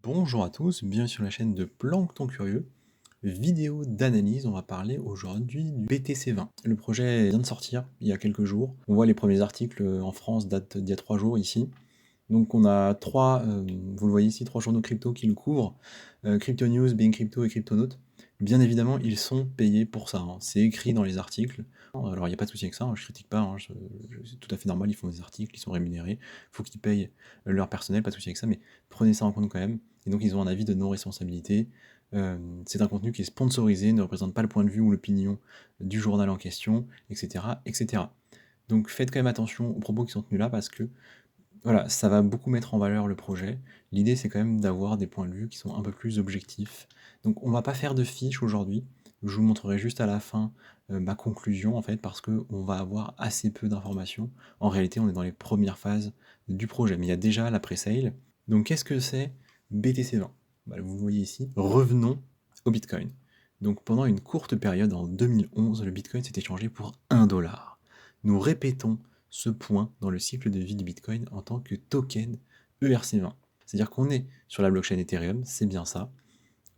Bonjour à tous, bienvenue sur la chaîne de Plancton Curieux. Vidéo d'analyse, on va parler aujourd'hui du BTC20. Le projet vient de sortir il y a quelques jours. On voit les premiers articles en France datent d'il y a 3 jours ici. Donc on a vous le voyez ici, 3 journaux crypto qui le couvrent. Crypto News, Being Crypto et Cryptonaut. Bien évidemment, ils sont payés pour ça, hein. C'est écrit dans les articles. Alors il n'y a pas de souci avec ça, hein, je critique pas, hein, c'est tout à fait normal, ils font des articles, ils sont rémunérés, il faut qu'ils payent leur personnel, pas de souci avec ça, mais prenez ça en compte quand même. Et donc ils ont un avis de non-responsabilité. C'est un contenu qui est sponsorisé, ne représente pas le point de vue ou l'opinion du journal en question, etc., etc. Donc faites quand même attention aux propos qui sont tenus là parce que voilà, ça va beaucoup mettre en valeur le projet. L'idée, c'est quand même d'avoir des points de vue qui sont un peu plus objectifs. Donc on va pas faire de fiches aujourd'hui. Je vous montrerai juste à la fin ma conclusion en fait parce que on va avoir assez peu d'informations. En réalité, on est dans les premières phases du projet, mais il y a déjà la pre-sale. Donc qu'est-ce que c'est BTC20? Vous le voyez ici, revenons au Bitcoin. Donc pendant une courte période, en 2011, le Bitcoin s'est échangé pour 1 $. Nous répétons ce point dans le cycle de vie du Bitcoin en tant que token ERC20. C'est-à-dire qu'on est sur la blockchain Ethereum, c'est bien ça.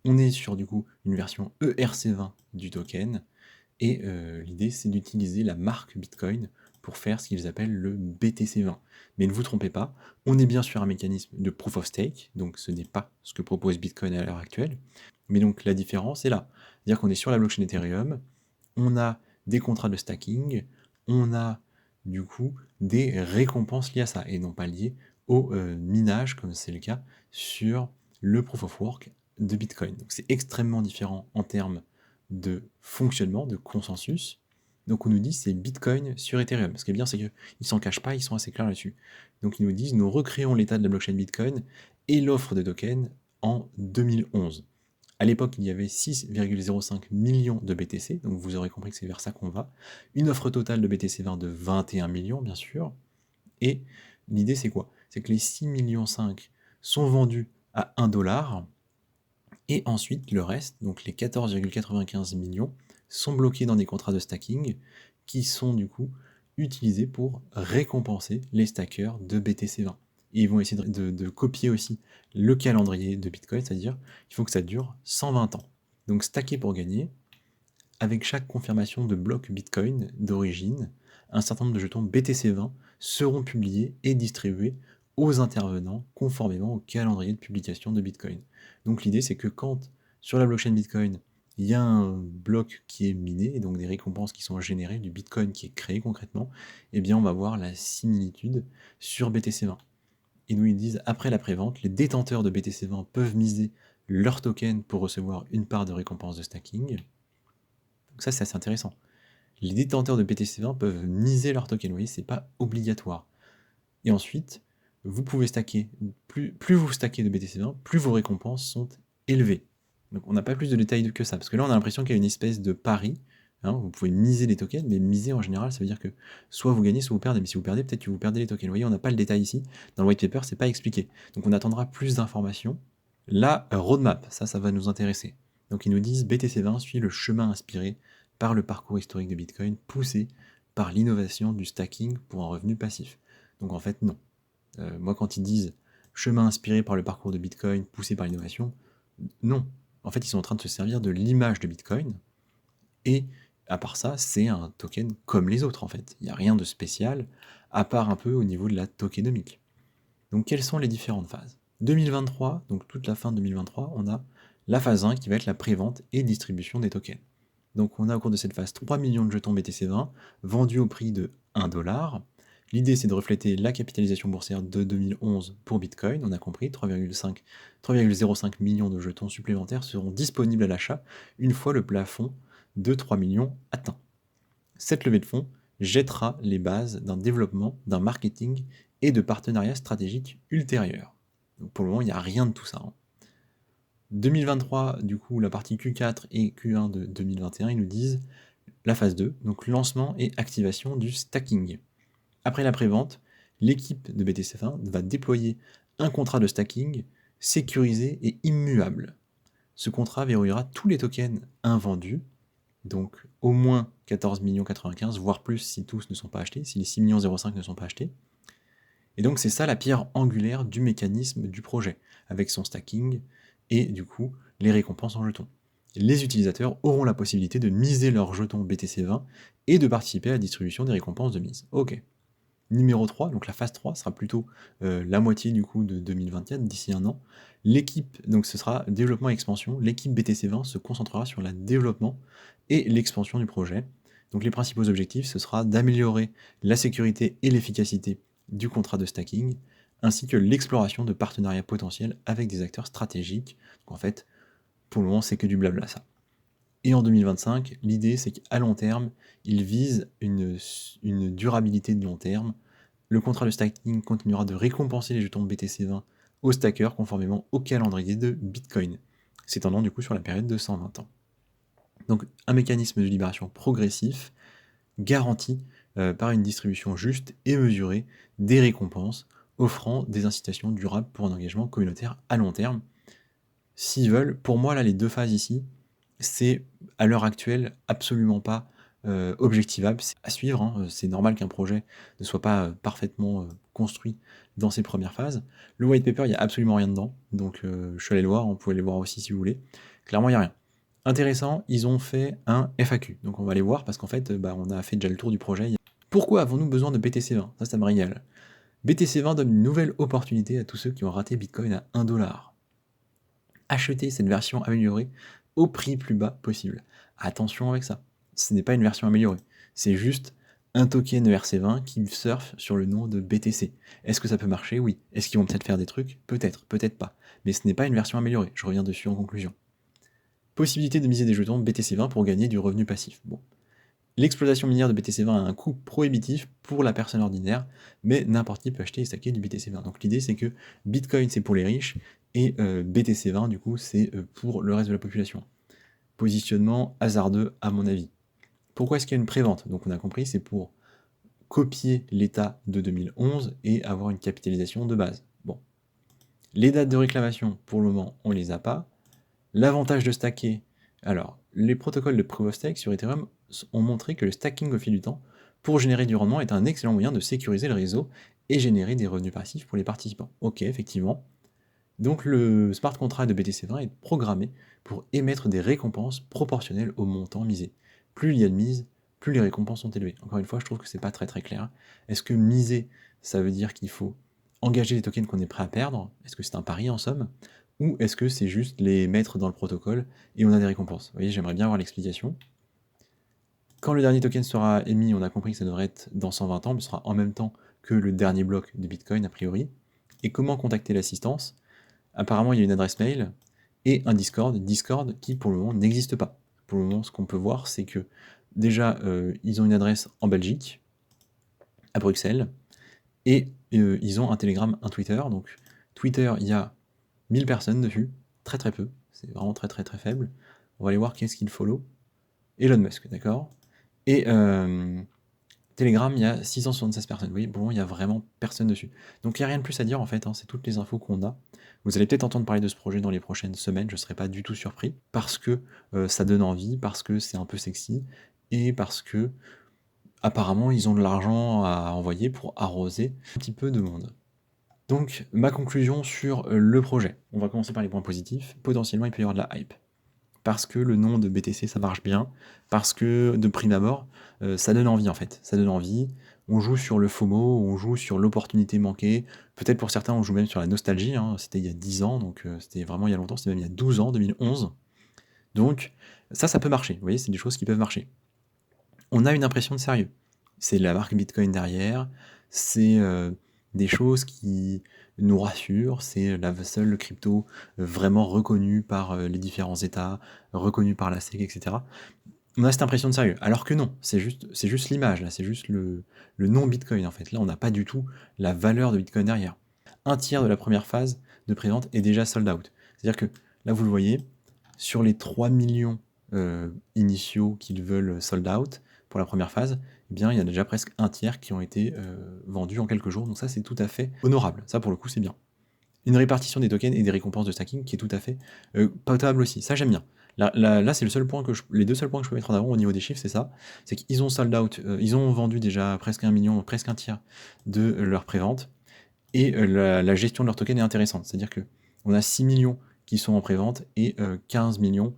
On est sur du coup une version ERC20 du token, et l'idée c'est d'utiliser la marque Bitcoin pour faire ce qu'ils appellent le BTC20. Mais ne vous trompez pas, on est bien sur un mécanisme de proof of stake, donc ce n'est pas ce que propose Bitcoin à l'heure actuelle. Mais donc la différence est là. C'est-à-dire qu'on est sur la blockchain Ethereum, on a des contrats de stacking, on a du coup des récompenses liées à ça, et non pas liées au minage, comme c'est le cas sur le proof of work de Bitcoin. Donc c'est extrêmement différent en termes de fonctionnement, de consensus. Donc on nous dit c'est Bitcoin sur Ethereum. Ce qui est bien, c'est qu'ils ne s'en cachent pas, ils sont assez clairs là-dessus. Donc ils nous disent nous recréons l'état de la blockchain Bitcoin et l'offre de tokens en 2011. À l'époque, il y avait 6,05 millions de BTC, donc vous aurez compris que c'est vers ça qu'on va. Une offre totale de BTC20 de 21 millions, bien sûr. Et l'idée, c'est quoi? C'est que les 6,5 millions sont vendus à 1 $, et ensuite, le reste, donc les 14,95 millions, sont bloqués dans des contrats de stacking qui sont du coup utilisés pour récompenser les stackers de BTC20. Et ils vont essayer de copier aussi le calendrier de Bitcoin, c'est-à-dire qu'il faut que ça dure 120 ans. Donc stacker pour gagner, avec chaque confirmation de bloc Bitcoin d'origine, un certain nombre de jetons BTC20 seront publiés et distribués aux intervenants conformément au calendrier de publication de Bitcoin. Donc l'idée c'est que quand sur la blockchain Bitcoin, il y a un bloc qui est miné, et donc des récompenses qui sont générées, du Bitcoin qui est créé concrètement, eh bien on va voir la similitude sur BTC20. Et nous ils disent, après la prévente, les détenteurs de BTC20 peuvent miser leur token pour recevoir une part de récompense de stacking. Donc ça c'est assez intéressant. Les détenteurs de BTC20 peuvent miser leur token, vous voyez, c'est pas obligatoire. Et ensuite, vous pouvez stacker, plus vous stackez de BTC20, plus vos récompenses sont élevées. Donc on n'a pas plus de détails que ça, parce que là on a l'impression qu'il y a une espèce de pari, hein, vous pouvez miser les tokens, mais miser en général ça veut dire que soit vous gagnez, soit vous perdez, mais si vous perdez, peut-être que vous perdez les tokens. Vous voyez, on n'a pas le détail ici, dans le white paper c'est pas expliqué. Donc on attendra plus d'informations. La roadmap, ça va nous intéresser. Donc ils nous disent BTC20 suit le chemin inspiré par le parcours historique de Bitcoin, poussé par l'innovation du stacking pour un revenu passif. Donc en fait, non. Moi, quand ils disent chemin inspiré par le parcours de Bitcoin, poussé par l'innovation, non. En fait, ils sont en train de se servir de l'image de Bitcoin, et à part ça, c'est un token comme les autres, en fait. Il n'y a rien de spécial, à part un peu au niveau de la tokenomique. Donc quelles sont les différentes phases? 2023, donc toute la fin de 2023, on a la phase 1 qui va être la prévente et distribution des tokens. Donc on a au cours de cette phase 3 millions de jetons BTC20 vendus au prix de 1 $. L'idée c'est de refléter la capitalisation boursière de 2011 pour Bitcoin, on a compris, 3,05 millions de jetons supplémentaires seront disponibles à l'achat une fois le plafond de 3 millions atteint. Cette levée de fonds jettera les bases d'un développement, d'un marketing et de partenariats stratégiques ultérieurs. Donc pour le moment, il n'y a rien de tout ça, hein. 2023, du coup, la partie Q4 et Q1 de 2021, ils nous disent la phase 2, donc lancement et activation du stacking. Après la prévente, l'équipe de BTC20 va déployer un contrat de stacking sécurisé et immuable. Ce contrat verrouillera tous les tokens invendus, donc au moins 14 95 000, voire plus si tous ne sont pas achetés, si les 6,05 millions ne sont pas achetés. Et donc c'est ça la pierre angulaire du mécanisme du projet, avec son stacking et du coup les récompenses en jetons. Les utilisateurs auront la possibilité de miser leurs jetons BTC20 et de participer à la distribution des récompenses de mise. Ok. Numéro 3, donc la phase 3 sera plutôt la moitié du coup de 2024, d'ici un an. L'équipe, donc ce sera développement et expansion, l'équipe BTC20 se concentrera sur le développement et l'expansion du projet. Donc les principaux objectifs, ce sera d'améliorer la sécurité et l'efficacité du contrat de stacking, ainsi que l'exploration de partenariats potentiels avec des acteurs stratégiques. Donc en fait, pour le moment, c'est que du blabla ça. Et en 2025, l'idée c'est qu'à long terme, ils visent une durabilité de long terme. Le contrat de stacking continuera de récompenser les jetons BTC20 aux stackers conformément au calendrier de Bitcoin, s'étendant du coup sur la période de 120 ans. Donc un mécanisme de libération progressif, garanti par une distribution juste et mesurée des récompenses, offrant des incitations durables pour un engagement communautaire à long terme. S'ils veulent, pour moi là les deux phases ici, c'est à l'heure actuelle absolument pas objectivable, c'est à suivre, hein. C'est normal qu'un projet ne soit pas parfaitement construit dans ses premières phases. Le white paper, il n'y a absolument rien dedans, donc je suis allé le voir, on pouvait le voir aussi si vous voulez. Clairement, il n'y a rien. Intéressant, ils ont fait un FAQ, donc on va aller voir parce qu'en fait, on a fait déjà le tour du projet. Pourquoi avons-nous besoin de BTC20 ? Ça me régale. BTC20 donne une nouvelle opportunité à tous ceux qui ont raté Bitcoin à 1$. Acheter cette version améliorée au prix plus bas possible. Attention avec ça, ce n'est pas une version améliorée, c'est juste un token ERC20 qui surfe sur le nom de BTC. Est-ce que ça peut marcher ? Oui. Est-ce qu'ils vont peut-être faire des trucs ? Peut-être, peut-être pas. Mais ce n'est pas une version améliorée, je reviens dessus en conclusion. Possibilité de miser des jetons BTC20 pour gagner du revenu passif. Bon. L'exploitation minière de BTC20 a un coût prohibitif pour la personne ordinaire, mais n'importe qui peut acheter et stacker du BTC20. Donc l'idée c'est que Bitcoin c'est pour les riches, et BTC20 du coup c'est pour le reste de la population. Positionnement hasardeux à mon avis. Pourquoi est-ce qu'il y a une prévente ? Donc on a compris, c'est pour copier l'état de 2011 et avoir une capitalisation de base. Bon. Les dates de réclamation, pour le moment, on les a pas. L'avantage de stacker, alors, les protocoles de Proof of Stake sur Ethereum ont montré que le stacking au fil du temps, pour générer du rendement, est un excellent moyen de sécuriser le réseau et générer des revenus passifs pour les participants. Ok, effectivement. Donc le smart contract de BTC20 est programmé pour émettre des récompenses proportionnelles au montant misé. Plus il y a de mise, plus les récompenses sont élevées. Encore une fois, je trouve que c'est pas très clair. Est-ce que miser, ça veut dire qu'il faut engager des tokens qu'on est prêt à perdre ? Est-ce que c'est un pari en somme ? Ou est-ce que c'est juste les mettre dans le protocole et on a des récompenses ? Vous voyez, j'aimerais bien avoir l'explication. Quand le dernier token sera émis, on a compris que ça devrait être dans 120 ans, mais ce sera en même temps que le dernier bloc de Bitcoin, a priori. Et comment contacter l'assistance ? Apparemment, il y a une adresse mail et un Discord qui, pour le moment, n'existe pas. Pour le moment, ce qu'on peut voir, c'est que déjà, ils ont une adresse en Belgique, à Bruxelles, et ils ont un Telegram, un Twitter. Donc, Twitter, il y a 1000 personnes dessus, très peu, c'est vraiment très faible. On va aller voir qui est-ce qu'il follow. Elon Musk, d'accord. Et Telegram, il y a 676 personnes. Vous voyez, bon, il y a vraiment personne dessus. Donc il n'y a rien de plus à dire en fait, hein, c'est toutes les infos qu'on a. Vous allez peut-être entendre parler de ce projet dans les prochaines semaines, je ne serai pas du tout surpris, parce que ça donne envie, parce que c'est un peu sexy, et parce que apparemment ils ont de l'argent à envoyer pour arroser un petit peu de monde. Donc ma conclusion sur le projet. On va commencer par les points positifs. Potentiellement il peut y avoir de la hype. Parce que le nom de BTC ça marche bien, parce que de prime abord, ça donne envie en fait, ça donne envie. On joue sur le FOMO, on joue sur l'opportunité manquée, peut-être pour certains on joue même sur la nostalgie, hein. C'était il y a 10 ans, donc c'était vraiment il y a longtemps, c'était même il y a 12 ans, 2011. Donc ça peut marcher, vous voyez, c'est des choses qui peuvent marcher. On a une impression de sérieux. C'est la marque Bitcoin derrière, c'est des choses qui nous rassurent, c'est la seule crypto vraiment reconnue par les différents États, reconnue par la SEC, etc. On a cette impression de sérieux, alors que non, c'est juste l'image, là, c'est juste le nom Bitcoin en fait. Là, on n'a pas du tout la valeur de Bitcoin derrière. Un tiers de la première phase de prévente est déjà sold out. C'est-à-dire que là, vous le voyez, sur les 3 millions initiaux qu'ils veulent sold out pour la première phase, eh bien, il y a déjà presque un tiers qui ont été vendus en quelques jours. Donc ça, c'est tout à fait honorable. Ça, pour le coup, c'est bien. Une répartition des tokens et des récompenses de stacking qui est tout à fait potable aussi. Ça, j'aime bien. Là, c'est les deux seuls points que je peux mettre en avant au niveau des chiffres, c'est ça. C'est qu'ils ont sold out, ils ont vendu déjà presque 1 million, presque un tiers de leur prévente. Et la gestion de leur token est intéressante. C'est-à-dire qu'on a 6 millions qui sont en prévente et 15 millions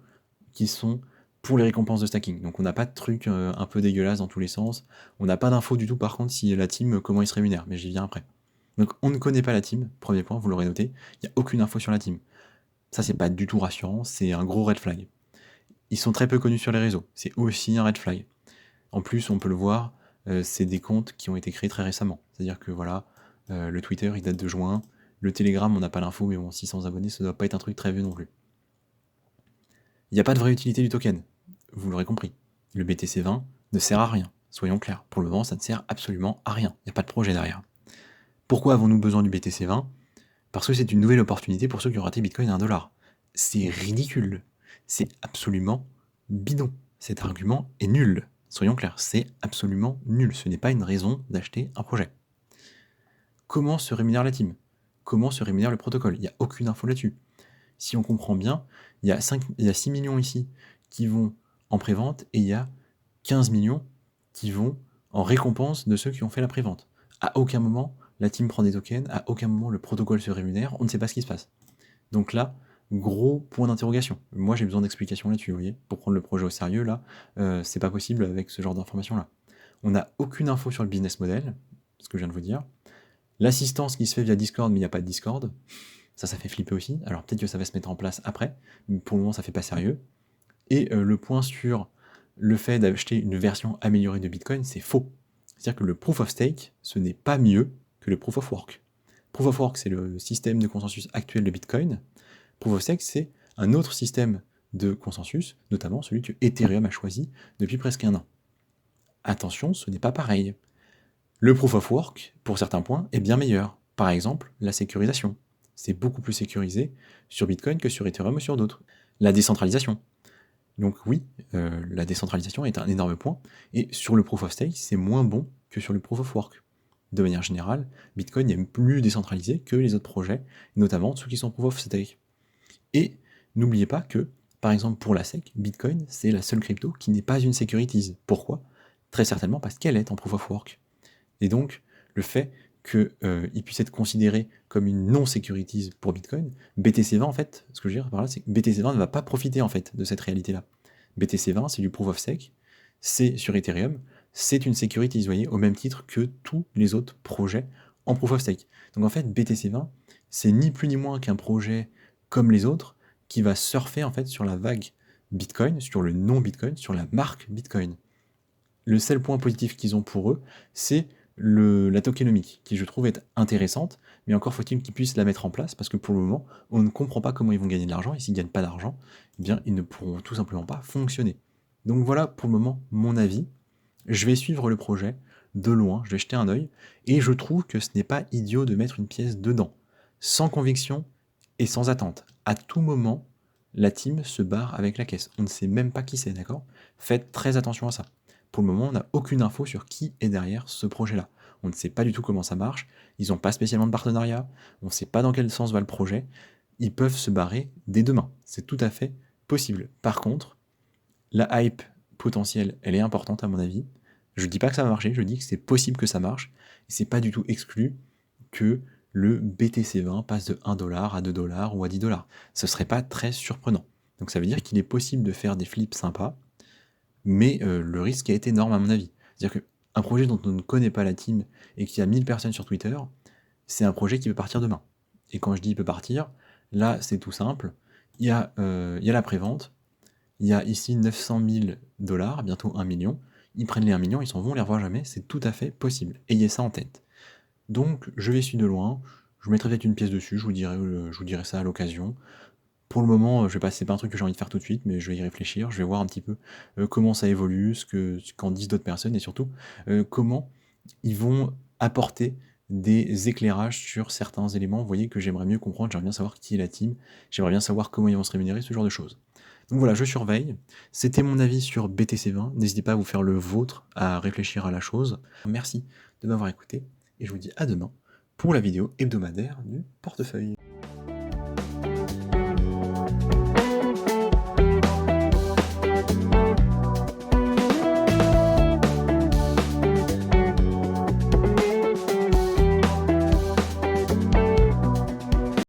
qui sont pour les récompenses de stacking. Donc on n'a pas de truc un peu dégueulasse dans tous les sens. On n'a pas d'infos du tout par contre si la team, comment ils se rémunèrent, mais j'y viens après. Donc on ne connaît pas la team, premier point, vous l'aurez noté, il n'y a aucune info sur la team. Ça c'est pas du tout rassurant, c'est un gros red flag. Ils sont très peu connus sur les réseaux, c'est aussi un red flag. En plus, on peut le voir, c'est des comptes qui ont été créés très récemment. C'est-à-dire que voilà, le Twitter il date de juin, le Telegram on n'a pas l'info, mais bon, 600 abonnés, ça doit pas être un truc très vieux non plus. Il n'y a pas de vraie utilité du token, vous l'aurez compris. Le BTC20 ne sert à rien, soyons clairs. Pour le moment, ça ne sert absolument à rien, il n'y a pas de projet derrière. Pourquoi avons-nous besoin du BTC20 ? Parce que c'est une nouvelle opportunité pour ceux qui ont raté Bitcoin à $1. C'est ridicule, c'est absolument bidon. Cet argument est nul. Soyons clairs, c'est absolument nul. Ce n'est pas une raison d'acheter un projet. Comment se rémunère la team ? Comment se rémunère le protocole ? Il n'y a aucune info là-dessus. Si on comprend bien, il y a 6 millions ici qui vont en prévente et il y a 15 millions qui vont en récompense de ceux qui ont fait la prévente. À aucun moment, la team prend des tokens, à aucun moment le protocole se rémunère, on ne sait pas ce qui se passe. Donc là, gros point d'interrogation. Moi j'ai besoin d'explications là-dessus, vous voyez. Pour prendre le projet au sérieux, là, c'est pas possible avec ce genre d'informations-là. On n'a aucune info sur le business model, ce que je viens de vous dire. L'assistance qui se fait via Discord, mais il n'y a pas de Discord. Ça fait flipper aussi. Alors peut-être que ça va se mettre en place après, mais pour le moment ça fait pas sérieux. Et le point sur le fait d'acheter une version améliorée de Bitcoin, c'est faux. C'est-à-dire que le Proof of Stake, ce n'est pas mieux que le Proof of Work. Proof of Work, c'est le système de consensus actuel de Bitcoin. Proof of Stake, c'est un autre système de consensus, notamment celui que Ethereum a choisi depuis presque un an. Attention, ce n'est pas pareil. Le Proof of Work, pour certains points, est bien meilleur. Par exemple, la sécurisation. C'est beaucoup plus sécurisé sur Bitcoin que sur Ethereum ou sur d'autres. La décentralisation. Donc oui, la décentralisation est un énorme point, et sur le Proof of Stake, c'est moins bon que sur le Proof of Work. De manière générale, Bitcoin est plus décentralisé que les autres projets, notamment ceux qui sont Proof of Stake. Et n'oubliez pas que, par exemple pour la SEC, Bitcoin, c'est la seule crypto qui n'est pas une securities. Pourquoi ? Très certainement parce qu'elle est en Proof of Work. Et donc, le fait qu'il puisse être considéré comme une non-securities pour Bitcoin, BTC20, en fait, ce que je veux dire par là, c'est que BTC20 ne va pas profiter, en fait, de cette réalité-là. BTC20, c'est du Proof of Stake, c'est sur Ethereum, c'est une securities, vous voyez, au même titre que tous les autres projets en Proof of Stake. Donc en fait, BTC20, c'est ni plus ni moins qu'un projet comme les autres, qui va surfer, en fait, sur la vague Bitcoin, sur le non-Bitcoin, sur la marque Bitcoin. Le seul point positif qu'ils ont pour eux, c'est la tokenomique, qui je trouve est intéressante, mais encore faut-il qu'ils puissent la mettre en place, parce que pour le moment, on ne comprend pas comment ils vont gagner de l'argent, et s'ils ne gagnent pas d'argent, eh bien, ils ne pourront tout simplement pas fonctionner. Donc voilà pour le moment mon avis. Je vais suivre le projet de loin, je vais jeter un œil, et je trouve que ce n'est pas idiot de mettre une pièce dedans, sans conviction et sans attente. À tout moment, la team se barre avec la caisse. On ne sait même pas qui c'est, d'accord ? Faites très attention à ça. Pour le moment, on n'a aucune info sur qui est derrière ce projet-là. On ne sait pas du tout comment ça marche, ils n'ont pas spécialement de partenariat, on ne sait pas dans quel sens va le projet, ils peuvent se barrer dès demain. C'est tout à fait possible. Par contre, la hype potentielle, elle est importante à mon avis. Je ne dis pas que ça va marcher, je dis que c'est possible que ça marche, et c'est pas du tout exclu que le BTC20 passe de 1$ à 2$ ou à 10$. Ce serait pas très surprenant. Donc ça veut dire qu'il est possible de faire des flips sympas, mais le risque est énorme à mon avis. C'est-à-dire qu'un projet dont on ne connaît pas la team et qui a 1000 personnes sur Twitter, c'est un projet qui peut partir demain. Et quand je dis il peut partir, là c'est tout simple, il y a la prévente, il y a ici 900 000$, bientôt 1 million, ils prennent les 1 million, ils s'en vont, on les revoit jamais, c'est tout à fait possible. Ayez ça en tête. Donc je vais suivre de loin, je mettrai peut-être une pièce dessus, je vous dirai ça à l'occasion. Pour le moment, c'est pas un truc que j'ai envie de faire tout de suite, mais je vais y réfléchir, je vais voir un petit peu comment ça évolue, ce qu'en disent d'autres personnes, et surtout comment ils vont apporter des éclairages sur certains éléments. Vous voyez que j'aimerais mieux comprendre, j'aimerais bien savoir qui est la team, j'aimerais bien savoir comment ils vont se rémunérer, ce genre de choses. Donc voilà, je surveille. C'était mon avis sur BTC20. N'hésitez pas à vous faire le vôtre, à réfléchir à la chose. Merci de m'avoir écouté, et je vous dis à demain pour la vidéo hebdomadaire du portefeuille.